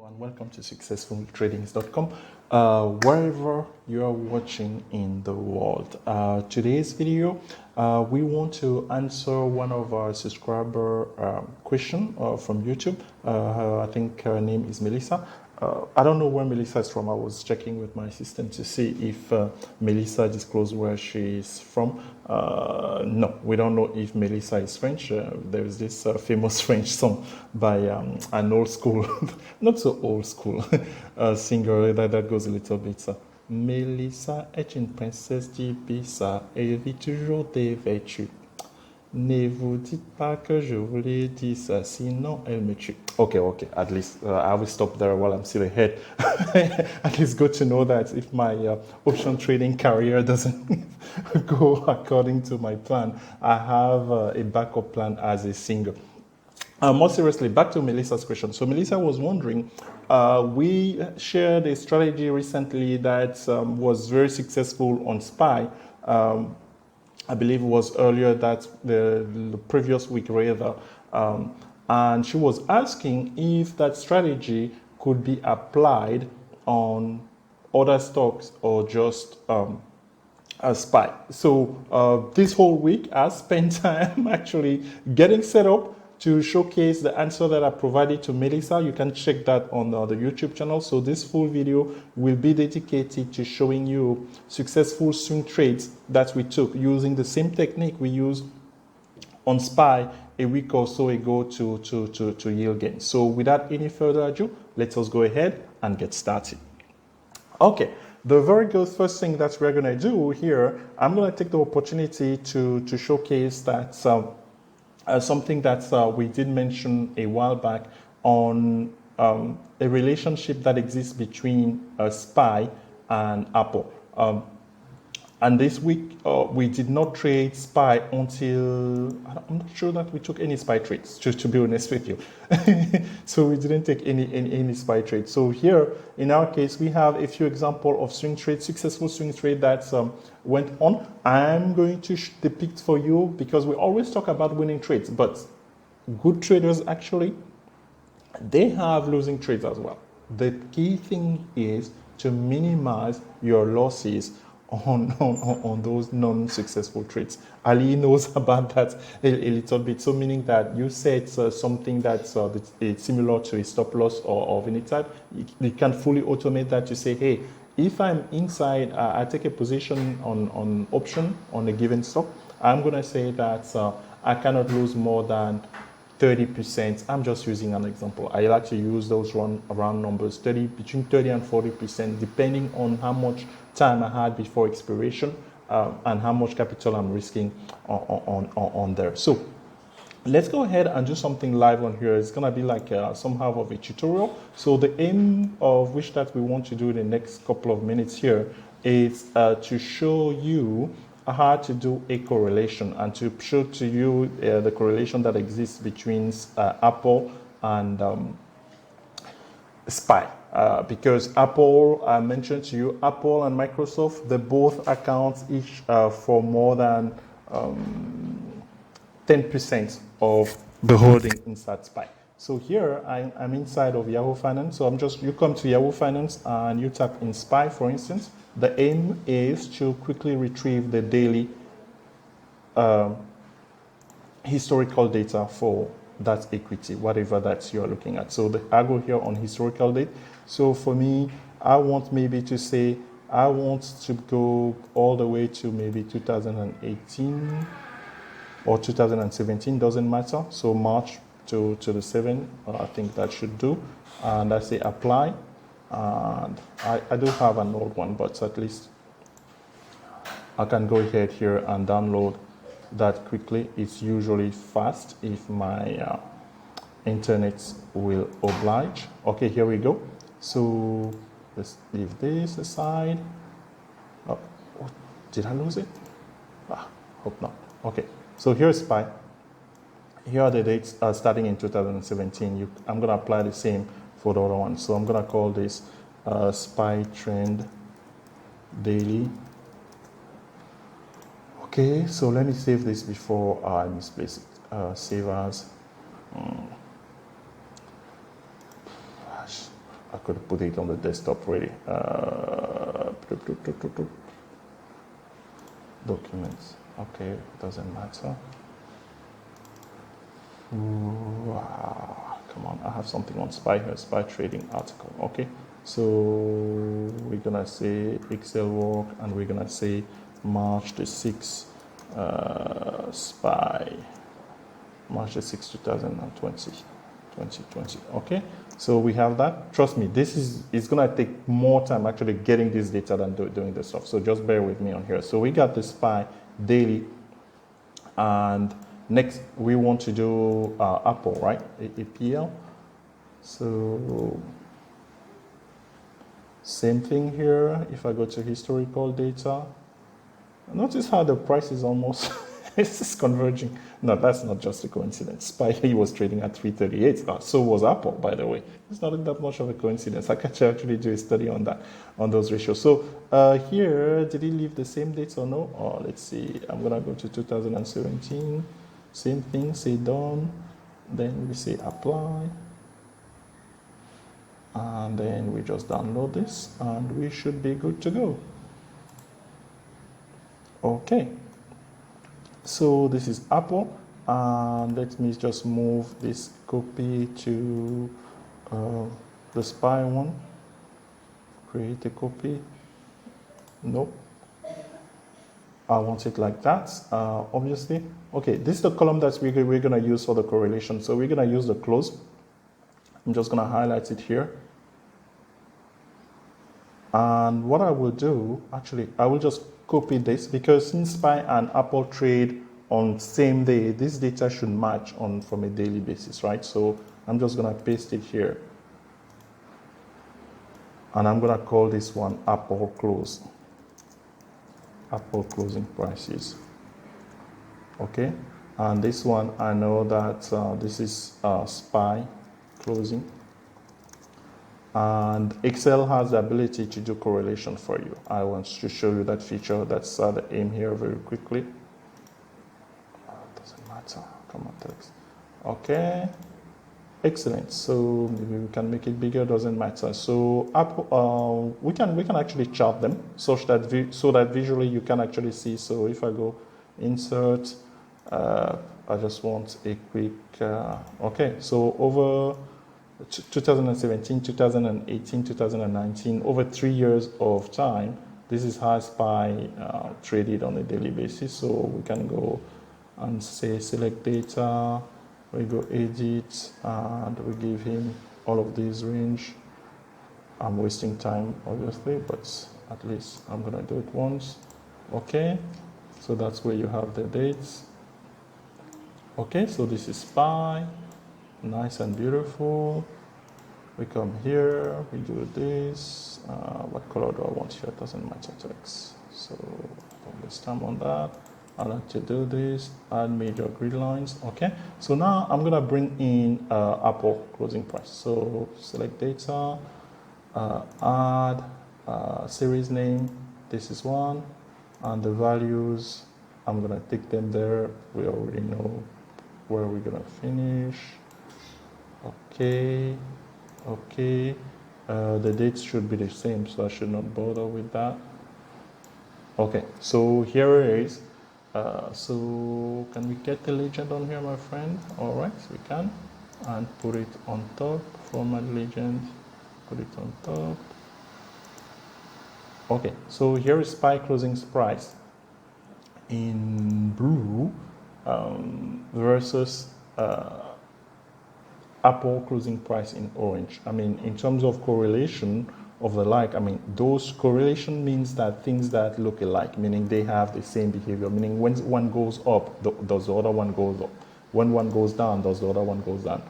and welcome to successfultradings.com. Wherever you are watching in the world, today's video we want to answer one of our subscriber question from YouTube. I think her name is Melissa. I don't know where Melissa is from. I was checking with my assistant to see if Melissa disclosed where she is from. No, we don't know if Melissa is French. There is this famous French song by an old school, not so old school, singer that goes a little bit. Melissa est une princesse d'Ibiza, elle vit toujours dévêtue. Ne vous dites pas que je vous l'ai dit ça, sinon elle me tue. Okay, at least I will stop there while I'm still ahead. At least good to know that if my option trading career doesn't go according to my plan, I have a backup plan as a singer. More seriously, back to Melissa's question. So Melissa was wondering, we shared a strategy recently that was very successful on SPY. I believe it was earlier that the previous week rather, and she was asking if that strategy could be applied on other stocks or just a SPY. So this whole week I spent time actually getting set up to showcase the answer that I provided to Melissa. You can check that on the YouTube channel. So this full video will be dedicated to showing you successful swing trades that we took using the same technique we used on SPY a week or so ago to yield gain. So without any further ado, let us go ahead and get started. Okay, the very good first thing that we're gonna do here, I'm gonna take the opportunity to showcase that something that we did mention a while back on a relationship that exists between SPY and Apple. And this week we did not trade SPY until, I'm not sure that we took any SPY trades, just to be honest with you. So we didn't take any SPY trades. So here, in our case, we have a few examples of swing trades, successful swing trade that went on. I'm going to depict for you, because we always talk about winning trades, but good traders actually, they have losing trades as well. The key thing is to minimize your losses on those non-successful trades. Ali knows about that a little bit. So meaning that you set something that's similar to a stop loss or of any type, you can fully automate that to say, hey, if I'm inside, I take a position on option on a given stock, I'm gonna say that I cannot lose more than 30%. I'm just using an example. I like to use those round numbers, between 30 and 40%, depending on how much time I had before expiration and how much capital I'm risking on there. So let's go ahead and do something live on here. It's gonna be like somehow of a tutorial. So the aim of which that we want to do in the next couple of minutes here is to show you how to do a correlation and to show to you the correlation that exists between Apple and SPY. Because Apple, I mentioned to you, Apple and Microsoft, they both account each for more than 10% of the holding inside SPY. So here I'm inside of Yahoo Finance. So you come to Yahoo Finance and you tap in SPY, for instance. The aim is to quickly retrieve the daily historical data for that equity, whatever that you're looking at. So I go here on historical data. So for me, I want maybe to say, I want to go all the way to maybe 2018 or 2017, doesn't matter. So March to the 7th, I think that should do. And I say apply. And I do have an old one, but at least I can go ahead here and download that quickly. It's usually fast if my internet will oblige. Okay, here we go. So let's leave this aside. Oh, did I lose it? Hope not. Okay, so here's SPY. Here are the dates starting in 2017. I'm going to apply the same for the other one. So I'm going to call this SPY trend daily. Okay, so let me save this before I misplace it. Save as. I could put it on the desktop really. Documents. Okay, doesn't matter. Wow, come on, I have something on SPY here, SPY trading article. Okay, so we're gonna say Excel work, and we're gonna say March the 6th, SPY, March the 6th, 2020. Okay, so we have that. Trust me, it's gonna take more time actually getting this data than doing this stuff. So just bear with me on here. So we got the SPY daily, and next we want to do APPL, right? AAPl. So same thing here. If I go to historical data, notice how the price is almost it's just converging. No, that's not just a coincidence. SPY was trading at 338. So was Apple, by the way. It's not that much of a coincidence. I can actually do a study on that, on those ratios. So here, did he leave the same dates or no? Let's see. I'm gonna go to 2017. Same thing. Say done. Then we say apply. And then we just download this, and we should be good to go. Okay. So this is Apple, and let me just move this copy to the SPY one. Create a copy. Nope. I want it like that, obviously. Okay, this is the column that we're going to use for the correlation. So we're going to use the close. I'm just going to highlight it here. And what I will do, actually, I will just copy this, because since SPY and Apple trade on same day, this data should match on from a daily basis, right? So I'm just gonna paste it here, and I'm gonna call this one Apple close, Apple closing prices. Okay, and this one I know that this is SPY closing. And Excel has the ability to do correlation for you. I want to show you that feature. That's the aim here very quickly. Doesn't matter. Come on, text. Okay. Excellent. So maybe we can make it bigger. Doesn't matter. So we can actually chart them such that visually you can actually see. So if I go insert, I just want a quick. Okay. So over 2017, 2018, 2019, over 3 years of time, this is how SPY traded on a daily basis. So we can go and say select data, we go edit, and we give him all of these range. I'm wasting time, obviously, but at least I'm gonna do it once. Okay, so that's where you have the dates. Okay, so this is SPY. Nice and beautiful. We come here, we do this. What color do I want here? It doesn't matter text. So don't waste time on that. I like to do this, add major grid lines. Okay, so now I'm gonna bring in Apple closing price. So select data, add series name. This is one, and the values, I'm gonna take them there. We already know where we're gonna finish. Okay, okay. The dates should be the same, so I should not bother with that. Okay, so here it is. So can we get the legend on here, my friend? All right, we can. And put it on top, format legend, put it on top. Okay, so here is SPY closing price in blue versus Apple closing price in orange. I mean, in terms of correlation of the like, I mean, those correlation means that things that look alike, meaning they have the same behavior, meaning when one goes up, does the other one goes up? When one goes down, does the other one goes down?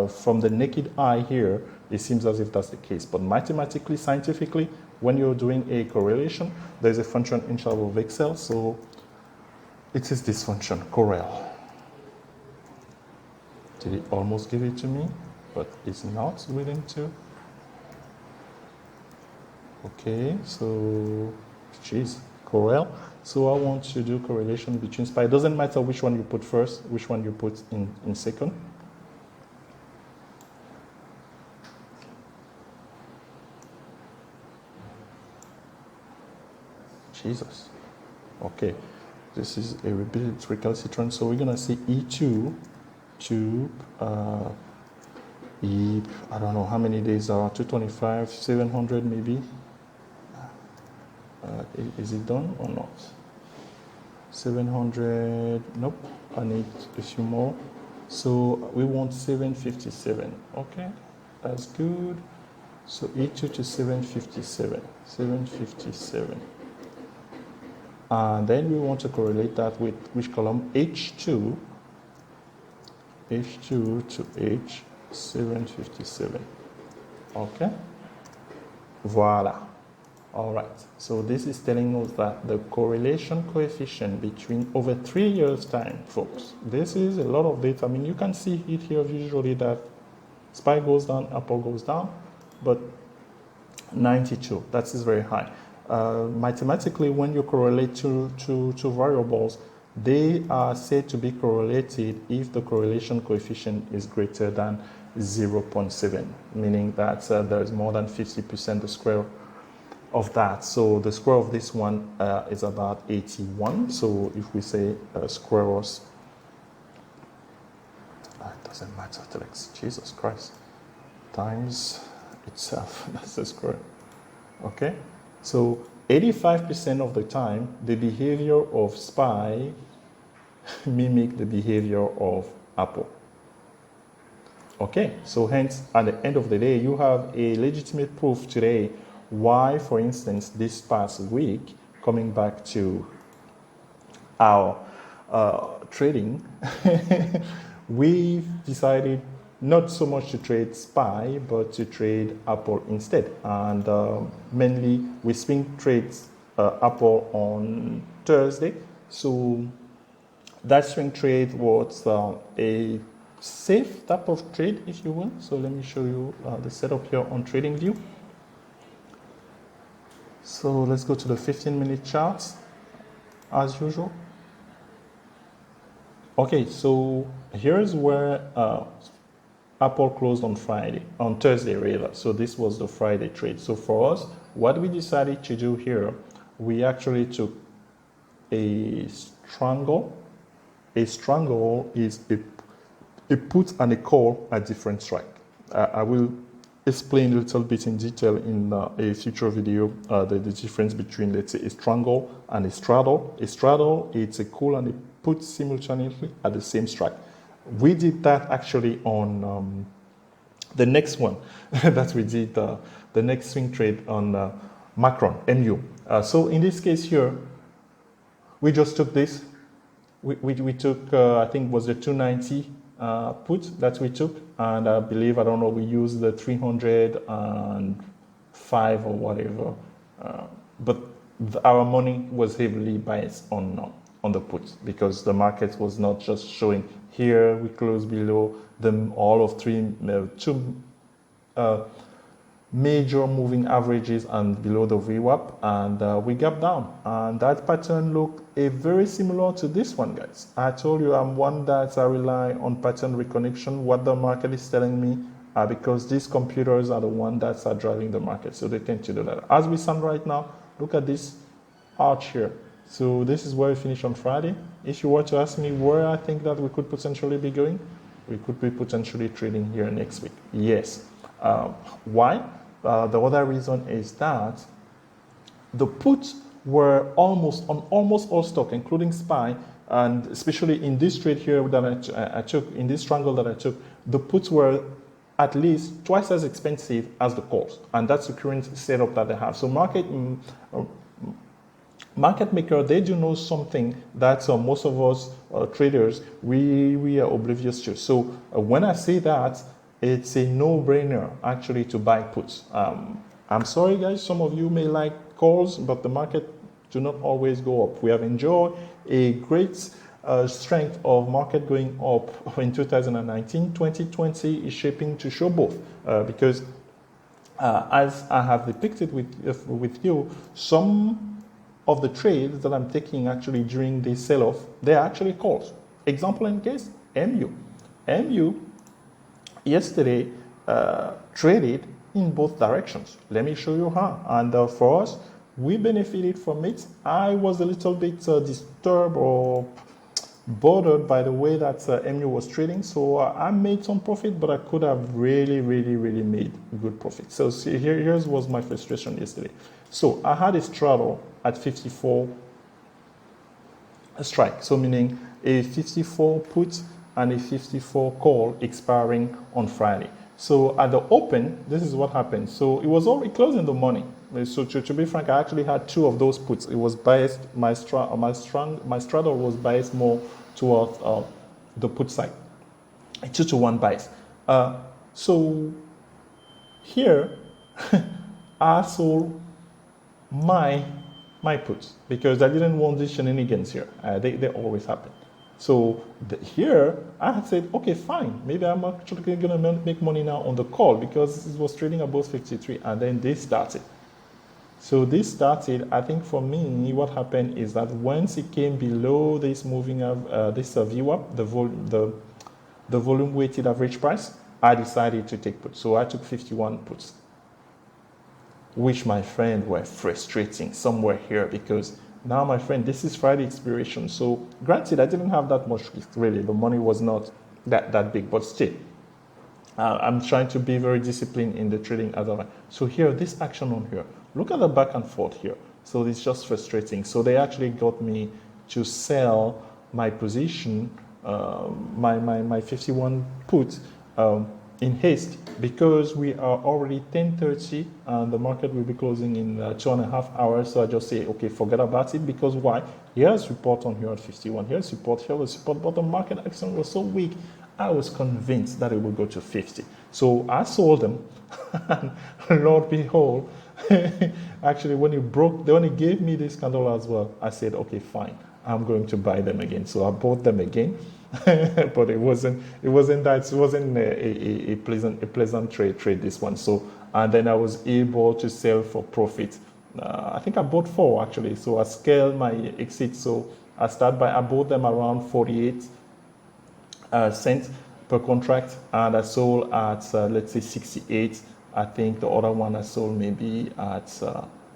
From the naked eye here, it seems as if that's the case. But mathematically, scientifically, when you're doing a correlation, there's a function inside of Excel. So it is this function, correl. Did it almost give it to me? But it's not willing to. Okay, so, geez, correl. So I want to do correlation between SPY. It doesn't matter which one you put first, which one you put in second. Jesus. Okay, this is a repeated recalcitrant. So we're gonna see E2 to I don't know how many days are 225, 700 maybe. Is it done or not? 700, nope, I need a few more. So we want 757, okay, that's good. So E2 to 757, 757. And then we want to correlate that with which column? H2 to H, 757, okay, voila. All right, so this is telling us that the correlation coefficient between over 3 years time, folks, this is a lot of data. I mean, you can see it here visually that SPY goes down, Apple goes down, but 92, that is very high. Mathematically, when you correlate two variables, they are said to be correlated if the correlation coefficient is greater than 0.7, meaning that there is more than 50% the square of that. So the square of this one is about 81. So if we say square was, it doesn't matter, Jesus Christ, times itself, that's the square. Okay, so 85% of the time, the behavior of SPY mimic the behavior of Apple. Okay, so hence, at the end of the day, you have a legitimate proof today why, for instance, this past week, coming back to our trading, we decided not so much to trade SPY, but to trade Apple instead. And mainly, we swing trades Apple on Thursday. So that swing trade was a safe type of trade, if you will. So let me show you the setup here on TradingView. So let's go to the 15-minute charts, as usual. Okay, so here's where Apple closed on Thursday rather. So this was the Friday trade. So for us, what we decided to do here, we actually took a strangle. A strangle is a put and a call at different strike. I will explain a little bit in detail in a future video the difference between, let's say, a strangle and a straddle. A straddle, it's a call and a put simultaneously at the same strike. We did that actually on the next one that we did, the next swing trade on Micron, MU. So in this case here, we just took this. We took, I think, was the 290 put that we took, and I believe, I don't know, we used the 305 or whatever, but our money was heavily biased on the put, because the market was not just showing here we close below them all of two major moving averages and below the VWAP, and we gap down, and that pattern looked very similar to this one, guys. I told you I'm one that I rely on pattern recognition, what the market is telling me, because these computers are the ones that are driving the market, so they tend to do that. As we stand right now, look at this arch here. So this is where we finished on Friday. If you were to ask me where I think that we could potentially be going, we could be potentially trading here next week. Yes. Why? The other reason is that the puts were almost on almost all stock, including SPY, and especially in this trade here that I took, in this triangle that I took, the puts were at least twice as expensive as the calls, and that's the current setup that they have. So market maker, they do know something that most of us traders, we are oblivious to. So when I say that, it's a no-brainer actually to buy puts. I'm sorry, guys, some of you may like calls, but the market do not always go up. We have enjoyed a great strength of market going up in 2019. 2020 is shaping to show both, because as I have depicted with you, some of the trades that I'm taking actually during the sell-off, they are actually calls. Example in case, MU. MU yesterday traded in both directions. Let me show you how. And for us, We benefited from it. I was a little bit disturbed or bothered by the way that MU was trading. So I made some profit, but I could have really made good profit. So see, here's was my frustration yesterday. So I had a straddle at 54 strike. So meaning a 54 put and a 54 call expiring on Friday. So at the open, this is what happened. So it was already closing the money. So to be frank, I actually had two of those puts. It was biased. My straddle was biased more towards the put side. A 2-to-1 bias. So here, I sold my puts because I didn't want these shenanigans here. They always happen. So here I had said, okay, fine. Maybe I'm actually going to make money now on the call because it was trading above 53, and then this started. So this started. I think for me, what happened is that once it came below this moving this VWAP, the volume weighted average price, I decided to take puts. So I took 51 puts, which my friend were frustrating somewhere here because now my friend, this is Friday expiration. So granted, I didn't have that much risk really. The money was not that big, but still, I'm trying to be very disciplined in the trading as well. So here, this action on here, look at the back and forth here. So it's just frustrating. So they actually got me to sell my position, my 51 put in haste because we are already 10:30 and the market will be closing in 2.5 hours. So I just say, okay, forget about it because why? Here's support on here at 51. Here's support, here was support, but the market action was so weak. I was convinced that it would go to 50. So I sold them, and Lord behold, actually when he gave me this candle as well, I said, okay, fine, I'm going to buy them again. So I bought them again, but it wasn't a pleasant trade this one. So and then I was able to sell for profit. I think I bought 4 actually. So I scaled my exit. So I bought them around 48 cents per contract, and I sold at let's say 68. I think the other one I sold maybe at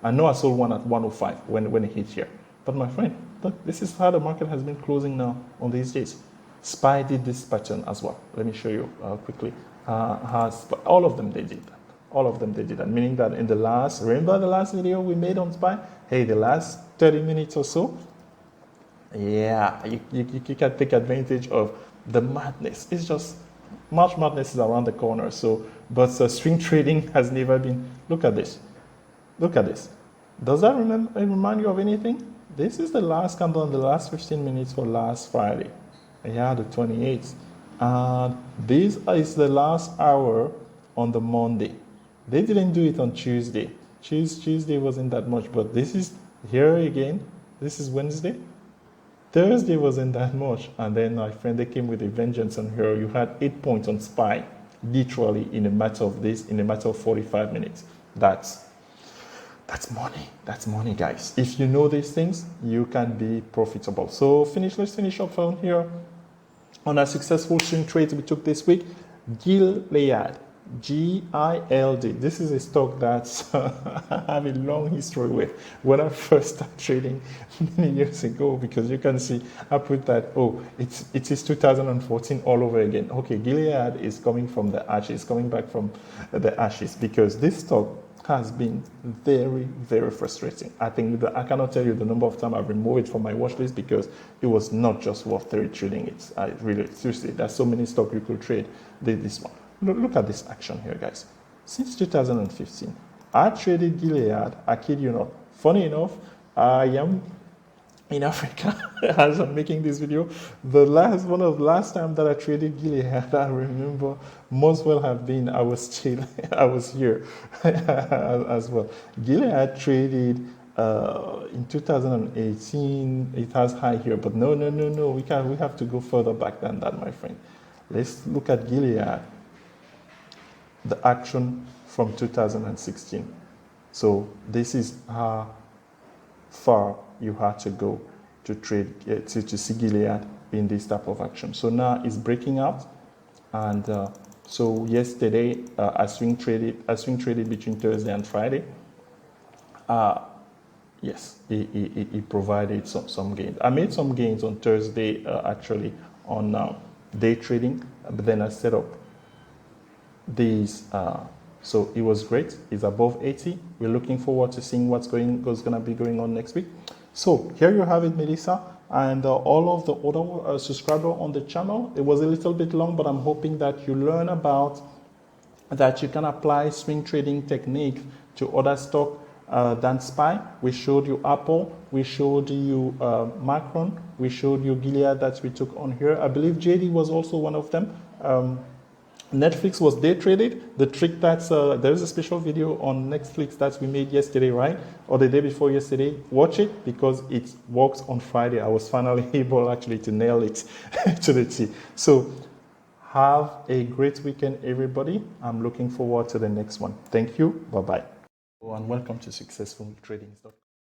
I know I sold one at 105 when it hit here. But my friend, look, this is how the market has been closing now on these days. SPY did this pattern as well. Let me show you quickly. All of them they did that. All of them they did that. Meaning that in remember the last video we made on SPY? Hey, the last 30 minutes or so, yeah, you can take advantage of the madness. It's just March Madness is around the corner. So, but swing trading has never been. Look at this. Look at this. Does that remind you of anything? This is the last candle in the last 15 minutes for last Friday. Yeah, the 28th. And this is the last hour on the Monday. They didn't do it on Tuesday. Tuesday wasn't that much, but this is here again. This is Wednesday. Thursday wasn't that much, and then my friend, they came with a vengeance on her. You had 8 points on SPY, literally in a matter of 45 minutes. That's money. That's money, guys. If you know these things, you can be profitable. So let's finish up on here on our successful swing trades we took this week. Gilead, GILD. This is a stock that I have a long history with. When I first started trading many years ago, because you can see I put that, it is 2014 all over again. Okay, Gilead is coming from the ashes, coming back from the ashes, because this stock has been very frustrating. I cannot tell you the number of times I've removed it from my watch list because it was not just worth trading it. Seriously, there's so many stocks you could trade. This one. Look at this action here, guys. Since 2015, I traded Gilead. I kid you not. Funny enough, I am in Africa as I'm making this video. One of the last time that I traded Gilead, I remember must well have been I was here as well. Gilead traded in 2018. It has high here, but no. We have to go further back than that, my friend. Let's look at Gilead. The action from 2016. So this is how far you had to go to trade to see Gilead in this type of action. So now it's breaking out, and so yesterday I swing traded between Thursday and Friday. Yes, he provided some gains. I made some gains on Thursday, actually, on day trading, but then I set up these. So it was great. It's above 80. We're looking forward to seeing what's going to be going on next week. So here you have it, Melissa, and all of the other subscribers on the channel. It was a little bit long, but I'm hoping that you learn about that you can apply swing trading technique to other stock than SPY. We showed you Apple, we showed you Micron, we showed you Gilead that we took on here. I believe JD was also one of them. Netflix was day traded. The trick that's there is a special video on Netflix that we made yesterday, right? Or the day before yesterday. Watch it because it works on Friday. I was finally able actually to nail it to the T. So have a great weekend, everybody. I'm looking forward to the next one. Thank you. Bye-bye. And welcome to successfultradings.com.